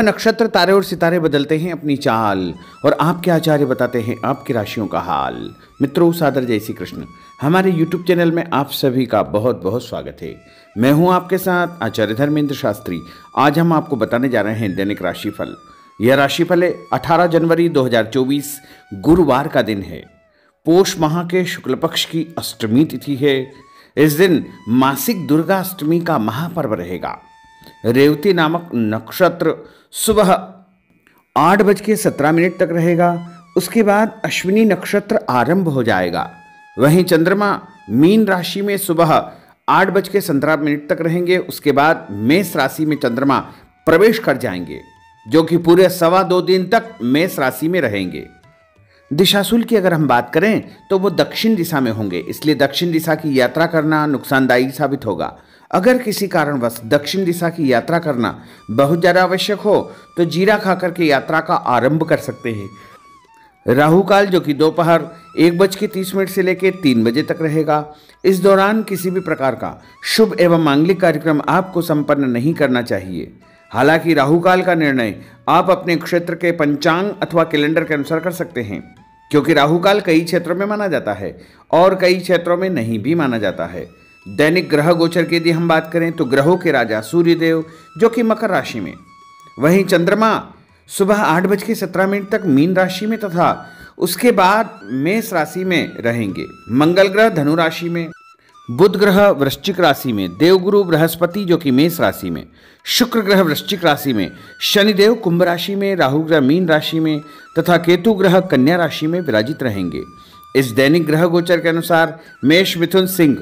नक्षत्र, तारे और सितारे बदलते हैं अपनी चाल और आपके आचार्य बताते हैं आपकी राशियों का हाल। मित्रों, सादर जय श्री कृष्ण। हमारे YouTube चैनल में आप सभी का बहुत बहुत स्वागत है। मैं हूं आपके साथ आचार्य धर्मेंद्र शास्त्री। आज हम आपको बताने जा रहे हैं दैनिक राशिफल। यह राशिफल है 18 जनवरी 2024 गुरुवार का दिन है। पोष माह के शुक्ल पक्ष की अष्टमी तिथि है। इस दिन मासिक दुर्गा अष्टमी का महापर्व रहेगा। रेवती नामक नक्षत्र सुबह 8:17 तक रहेगा। उसके बाद अश्विनी नक्षत्र आरंभ हो जाएगा। वहीं चंद्रमा मीन राशि में सुबह 8:17 तक रहेंगे। उसके बाद मेष राशि में चंद्रमा प्रवेश कर जाएंगे, जो कि पूरे 2.25 दिन तक मेष राशि में रहेंगे। दिशाशूल की अगर हम बात करें तो वो दक्षिण दिशा में होंगे, इसलिए दक्षिण दिशा की यात्रा करना नुकसानदायी साबित होगा। अगर किसी कारणवश दक्षिण दिशा की यात्रा करना बहुत ज़्यादा आवश्यक हो तो जीरा खाकर के यात्रा का आरंभ कर सकते हैं। राहु काल, जो कि दोपहर 1:30 से लेकर 3 बजे तक रहेगा। इस दौरान किसी भी प्रकार का शुभ एवं मांगलिक कार्यक्रम आपको संपन्न नहीं करना चाहिए। हालांकि राहु काल का निर्णय आप अपने क्षेत्र के पंचांग अथवा कैलेंडर के अनुसार कर सकते हैं, क्योंकि राहु काल कई क्षेत्रों में माना जाता है और कई क्षेत्रों में नहीं भी माना जाता है। दैनिक ग्रह गोचर की यदि हम बात करें तो ग्रहों के राजा सूर्यदेव, जो कि मकर राशि में, वहीं चंद्रमा सुबह 8:17 तक मीन राशि में तथा उसके बाद मेष राशि में रहेंगे। मंगल ग्रह धनु राशि में, बुध ग्रह वृश्चिक राशि में, देवगुरु बृहस्पति जो कि मेष राशि में, शुक्र ग्रह वृश्चिक राशि में, शनिदेव कुंभ राशि में, राहु ग्रह मीन राशि में तथा केतु ग्रह कन्या राशि में विराजित रहेंगे। इस दैनिक ग्रह गोचर के अनुसार मेष, मिथुन, सिंह,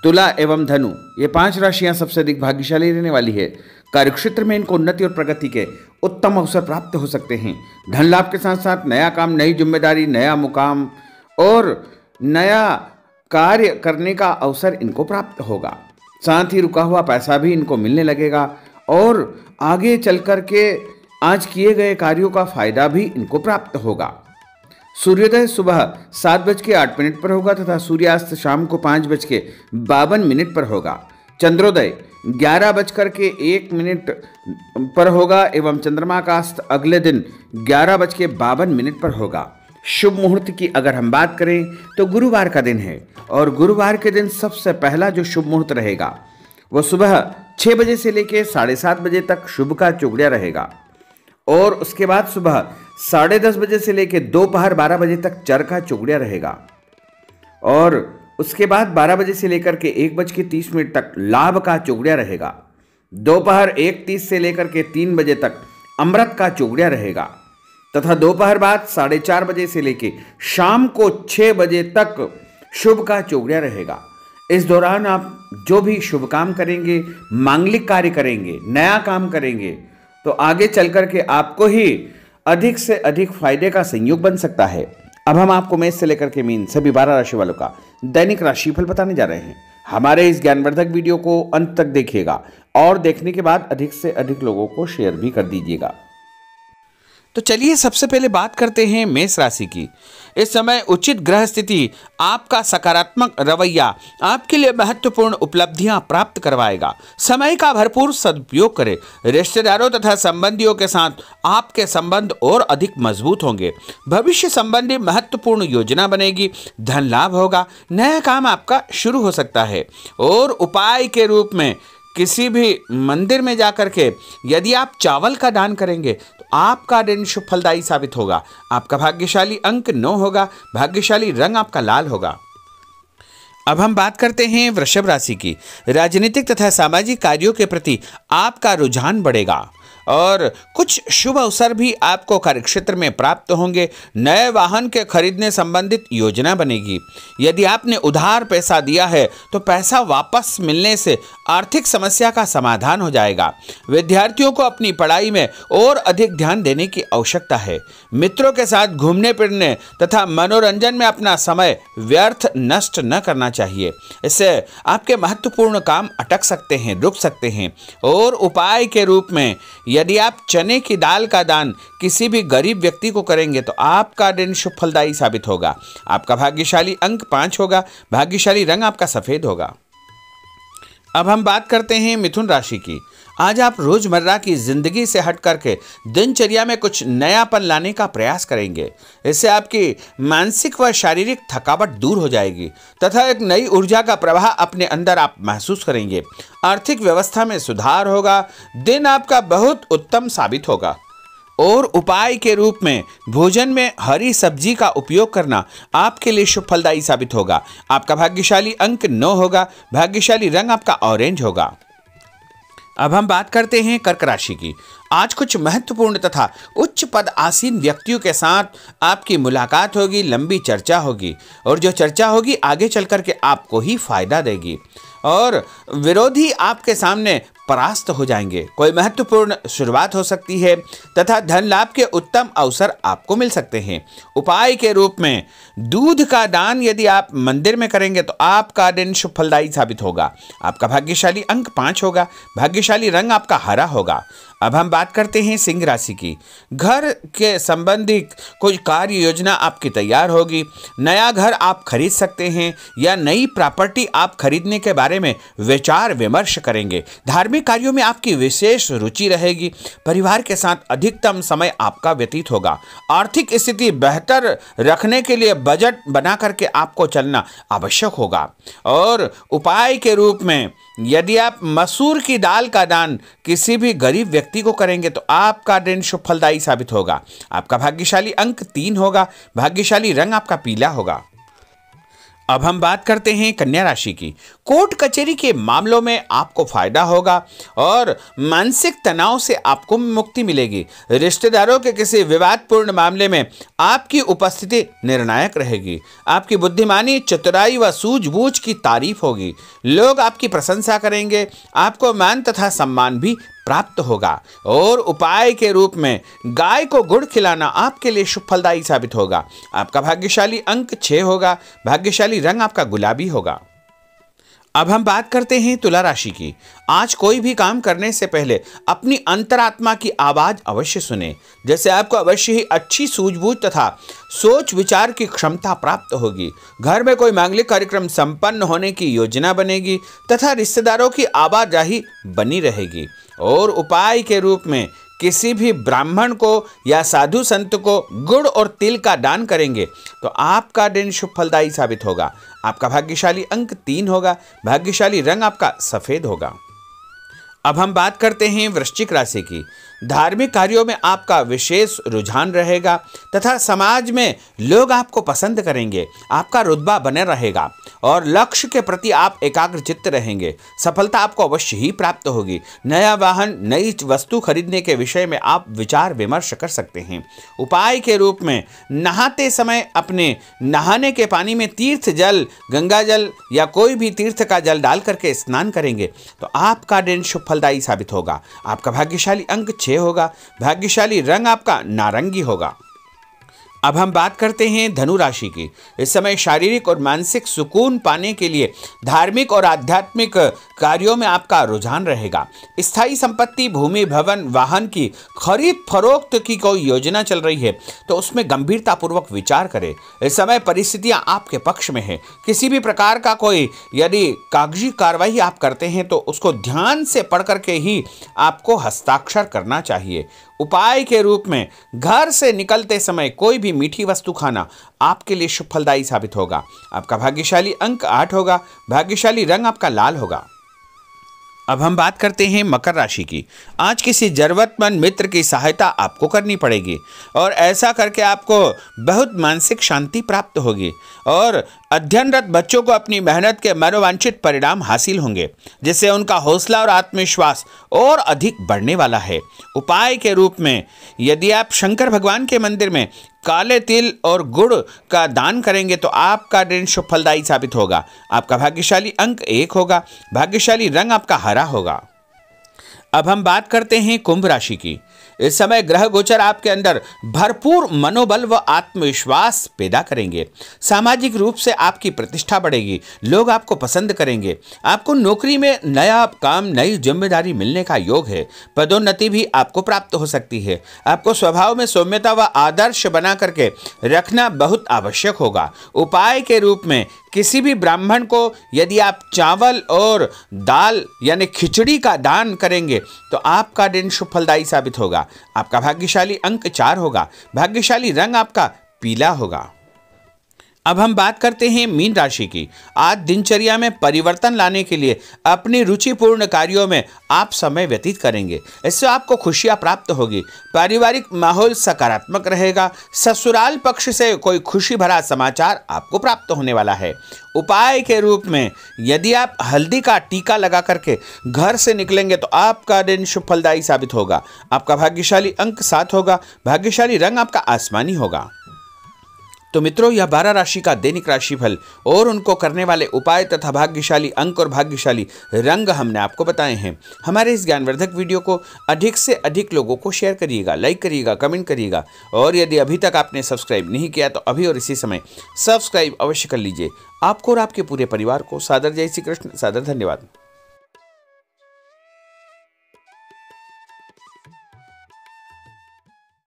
तुला एवं धनु, ये 5 राशियां सबसे अधिक भाग्यशाली रहने वाली है। कार्यक्षेत्र में इनको उन्नति और प्रगति के उत्तम अवसर प्राप्त हो सकते हैं। धन लाभ के साथ साथ नया काम, नई जिम्मेदारी, नया मुकाम और नया कार्य करने का अवसर इनको प्राप्त होगा। साथ ही रुका हुआ पैसा भी इनको मिलने लगेगा और आगे चल कर के आज किए गए कार्यों का फायदा भी इनको प्राप्त होगा। सूर्योदय सुबह 7:08 पर होगा तथा सूर्यास्त शाम को 5:52 पर होगा। चंद्रोदय 11:01 पर होगा एवं चंद्रमा का अस्त अगले दिन 11:52 पर होगा। शुभ मुहूर्त की अगर हम बात करें तो गुरुवार का दिन है और गुरुवार के दिन सबसे पहला जो शुभ मुहूर्त रहेगा वो सुबह 6 बजे से लेकर 7:30 बजे तक शुभ का चौगड़िया रहेगा और उसके बाद सुबह 10:30 बजे से लेकर दोपहर 12 बजे तक चर का चौगड़िया रहेगा और उसके बाद 12 बजे से लेकर के 1:30 तक लाभ का चौगड़िया रहेगा। दोपहर 1:30 से लेकर के 3 बजे तक अमृत का चौगड़िया रहेगा तथा दोपहर बाद 4:30 बजे से लेकर शाम को 6 बजे तक शुभ का चौगड़िया रहेगा। इस दौरान आप जो भी शुभ काम करेंगे, मांगलिक कार्य करेंगे, नया काम करेंगे तो आगे चल कर के आपको ही अधिक से अधिक फायदे का संयोग बन सकता है। अब हम आपको मेष से लेकर के मीन सभी 12 राशि वालों का दैनिक राशिफल बताने जा रहे हैं। हमारे इस ज्ञानवर्धक वीडियो को अंत तक देखिएगा और देखने के बाद अधिक से अधिक लोगों को शेयर भी कर दीजिएगा। तो चलिए सबसे पहले बात करते हैं मेष राशि की। इस समय उचित ग्रह स्थिति आपका सकारात्मक रवैया आपके लिए महत्वपूर्ण उपलब्धियां प्राप्त करवाएगा। समय का भरपूर सदुपयोग करें। रिश्तेदारों तथा संबंधियों के साथ आपके संबंध और अधिक मजबूत होंगे। भविष्य संबंधी महत्वपूर्ण योजना बनेगी। धन लाभ होगा। नया काम आपका शुरू हो सकता है और उपाय के रूप में किसी भी मंदिर में जाकर के यदि आप चावल का दान करेंगे तो आपका दिन शुभ फलदायी साबित होगा। आपका भाग्यशाली अंक 9 होगा। भाग्यशाली रंग आपका लाल होगा। अब हम बात करते हैं वृषभ राशि की। राजनीतिक तथा सामाजिक कार्यों के प्रति आपका रुझान बढ़ेगा और कुछ शुभ अवसर भी आपको कार्यक्षेत्र में प्राप्त होंगे। नए वाहन के खरीदने संबंधित योजना बनेगी। यदि आपने उधार पैसा दिया है तो पैसा वापस मिलने से आर्थिक समस्या का समाधान हो जाएगा। विद्यार्थियों को अपनी पढ़ाई में और अधिक ध्यान देने की आवश्यकता है। मित्रों के साथ घूमने फिरने तथा मनोरंजन में अपना समय व्यर्थ नष्ट न करना चाहिए। इससे आपके महत्वपूर्ण काम अटक सकते हैं, रुक सकते हैं। और उपाय के रूप में यदि आप चने की दाल का दान किसी भी गरीब व्यक्ति को करेंगे तो आपका दिन शुभ फलदायी साबित होगा। आपका भाग्यशाली अंक 5 होगा। भाग्यशाली रंग आपका सफेद होगा। अब हम बात करते हैं मिथुन राशि की। आज आप रोजमर्रा की जिंदगी से हट करके दिनचर्या में कुछ नयापन लाने का प्रयास करेंगे। इससे आपकी मानसिक व शारीरिक थकावट दूर हो जाएगी तथा एक नई ऊर्जा का प्रवाह अपने अंदर आप महसूस करेंगे। आर्थिक व्यवस्था में सुधार होगा। दिन आपका बहुत उत्तम साबित होगा। और उपाय के रूप में भोजन में हरी सब्जी का उपयोग करना आपके लिए शुभ फलदायी साबित होगा। आपका भाग्यशाली अंक 9 होगा। भाग्यशाली रंग आपका ऑरेंज होगा। अब हम बात करते हैं कर्क राशि की। आज कुछ महत्वपूर्ण तथा उच्च पद आसीन व्यक्तियों के साथ आपकी मुलाकात होगी, लंबी चर्चा होगी और जो चर्चा होगी आगे चल कर के आपको ही फायदा देगी और विरोधी आपके सामने परास्त हो जाएंगे। कोई महत्वपूर्ण शुरुआत हो सकती है तथा धन लाभ के उत्तम अवसर आपको मिल सकते हैं। उपाय के रूप में दूध का दान यदि आप मंदिर में करेंगे तो आपका दिन शुभ फलदायी साबित होगा। आपका भाग्यशाली अंक 5 होगा। भाग्यशाली रंग आपका हरा होगा। अब हम बात करते हैं सिंह राशि की। घर के संबंधी कोई कार्य योजना आपकी तैयार होगी। नया घर आप खरीद सकते हैं या नई प्रॉपर्टी आप खरीदने के बारे में विचार विमर्श करेंगे। धार्मिक कार्यों में आपकी विशेष रुचि रहेगी। परिवार के साथ अधिकतम समय आपका व्यतीत होगा। आर्थिक स्थिति बेहतर रखने के लिए बजट बना करके आपको चलना आवश्यक होगा। और उपाय के रूप में यदि आप मसूर की दाल का दान किसी भी गरीब व्यक्ति को करेंगे तो आपका दिन शुभ फलदायी साबित होगा। आपका भाग्यशाली अंक 3 होगा। भाग्यशाली रंग आपका पीला होगा। अब हम बात करते हैं कन्या राशि की। कोर्ट कचहरी के मामलों में आपको फायदा होगा और मानसिक तनाव से आपको मुक्ति मिलेगी। रिश्तेदारों के किसी विवादपूर्ण मामले में आपकी उपस्थिति निर्णायक रहेगी। आपकी बुद्धिमानी, चतुराई व सूझबूझ की तारीफ होगी। लोग आपकी प्रशंसा करेंगे। आपको मान तथा सम्मान भी प्राप्त होगा। और उपाय के रूप में गाय को गुड़ खिलाना आपके लिए शुभ फलदायी साबित होगा। आपका भाग्यशाली अंक 6 होगा। भाग्यशाली रंग आपका गुलाबी होगा। अब हम बात करते हैं तुला राशि की। आज कोई भी काम करने से पहले अपनी अंतरात्मा की आवाज अवश्य सुने। जैसे आपको अवश्य ही अच्छी सूझबूझ तथा सोच विचार की क्षमता प्राप्त होगी। घर में कोई मांगलिक कार्यक्रम संपन्न होने की योजना बनेगी तथा रिश्तेदारों की आवाजाही बनी रहेगी। और उपाय के रूप में किसी भी ब्राह्मण को या साधु संत को गुड़ और तिल का दान करेंगे तो आपका दिन शुभ फलदायी साबित होगा। आपका भाग्यशाली अंक 3 होगा। भाग्यशाली रंग आपका सफेद होगा। अब हम बात करते हैं वृश्चिक राशि की। धार्मिक कार्यों में आपका विशेष रुझान रहेगा तथा समाज में लोग आपको पसंद करेंगे। आपका रुतबा बने रहेगा और लक्ष्य के प्रति आप एकाग्रचित्त रहेंगे। सफलता आपको अवश्य ही प्राप्त होगी। नया वाहन, नई वस्तु खरीदने के विषय में आप विचार विमर्श कर सकते हैं। उपाय के रूप में नहाते समय अपने नहाने के पानी में तीर्थ जल, गंगा जल या कोई भी तीर्थ का जल डाल करके स्नान करेंगे तो आपका दिन शुभ फलदायी साबित होगा। आपका भाग्यशाली अंक 6 होगा। भाग्यशाली रंग आपका नारंगी होगा। अब हम बात करते हैं धनु राशि की। इस समय शारीरिक और मानसिक सुकून पाने के लिए धार्मिक और आध्यात्मिक कार्यों में आपका रुझान रहेगा। स्थायी संपत्ति, भूमि, भवन, वाहन की खरीद फरोख्त की कोई योजना चल रही है तो उसमें गंभीरतापूर्वक विचार करें। इस समय परिस्थितियां आपके पक्ष में है। किसी भी प्रकार का कोई यदि कागजी कार्रवाई आप करते हैं तो उसको ध्यान से पढ़ करके ही आपको हस्ताक्षर करना चाहिए। उपाय के रूप में घर से निकलते समय कोई भी मीठी वस्तु खाना आपके लिए शुभ फलदायी साबित होगा। आपका भाग्यशाली अंक 8 होगा। भाग्यशाली रंग आपका लाल होगा। अब हम बात करते हैं मकर राशि की। आज किसी जरूरतमंद मित्र की सहायता आपको करनी पड़ेगी और ऐसा करके आपको बहुत मानसिक शांति प्राप्त होगी और अध्ययनरत बच्चों को अपनी मेहनत के मनोवांछित परिणाम हासिल होंगे, जिससे उनका हौसला और आत्मविश्वास और अधिक बढ़ने वाला है। उपाय के रूप में यदि आप शंकर भगवान के मंदिर में काले तिल और गुड़ का दान करेंगे तो आपका दिन शुभ फलदायी साबित होगा। आपका भाग्यशाली अंक 1 होगा। भाग्यशाली रंग आपका हरा होगा। अब हम बात करते हैं कुंभ राशि की। इस समय ग्रह गोचर आपके अंदर भरपूर मनोबल व आत्मविश्वास पैदा करेंगे। सामाजिक रूप से आपकी प्रतिष्ठा बढ़ेगी। लोग आपको पसंद करेंगे। आपको नौकरी में नया काम, नई जिम्मेदारी मिलने का योग है। पदोन्नति भी आपको प्राप्त हो सकती है। आपको स्वभाव में सौम्यता व आदर्श बना करके रखना बहुत आवश्यक होगा। उपाय के रूप में किसी भी ब्राह्मण को यदि आप चावल और दाल यानी खिचड़ी का दान करेंगे तो आपका दिन शुभ फलदायी साबित होगा। आपका भाग्यशाली अंक 4 होगा। भाग्यशाली रंग आपका पीला होगा। अब हम बात करते हैं मीन राशि की। आज दिनचर्या में परिवर्तन लाने के लिए अपनी रुचिपूर्ण कार्यों में आप समय व्यतीत करेंगे। इससे आपको खुशियां प्राप्त होगी। पारिवारिक माहौल सकारात्मक रहेगा। ससुराल पक्ष से कोई खुशी भरा समाचार आपको प्राप्त होने वाला है। उपाय के रूप में यदि आप हल्दी का टीका लगा करके घर से निकलेंगे तो आपका दिन शुभ फलदायी साबित होगा। आपका भाग्यशाली अंक 7 होगा। भाग्यशाली रंग आपका आसमानी होगा। तो मित्रों, यह 12 राशि का दैनिक राशिफल और उनको करने वाले उपाय तथा भाग्यशाली अंक और भाग्यशाली रंग हमने आपको बताए हैं। हमारे इस ज्ञानवर्धक वीडियो को अधिक से अधिक लोगों को शेयर करिएगा, लाइक करिएगा, कमेंट करिएगा और यदि अभी तक आपने सब्सक्राइब नहीं किया तो अभी और इसी समय सब्सक्राइब अवश्य कर लीजिए। आपको और आपके पूरे परिवार को सादर जय श्री कृष्ण, सादर धन्यवाद।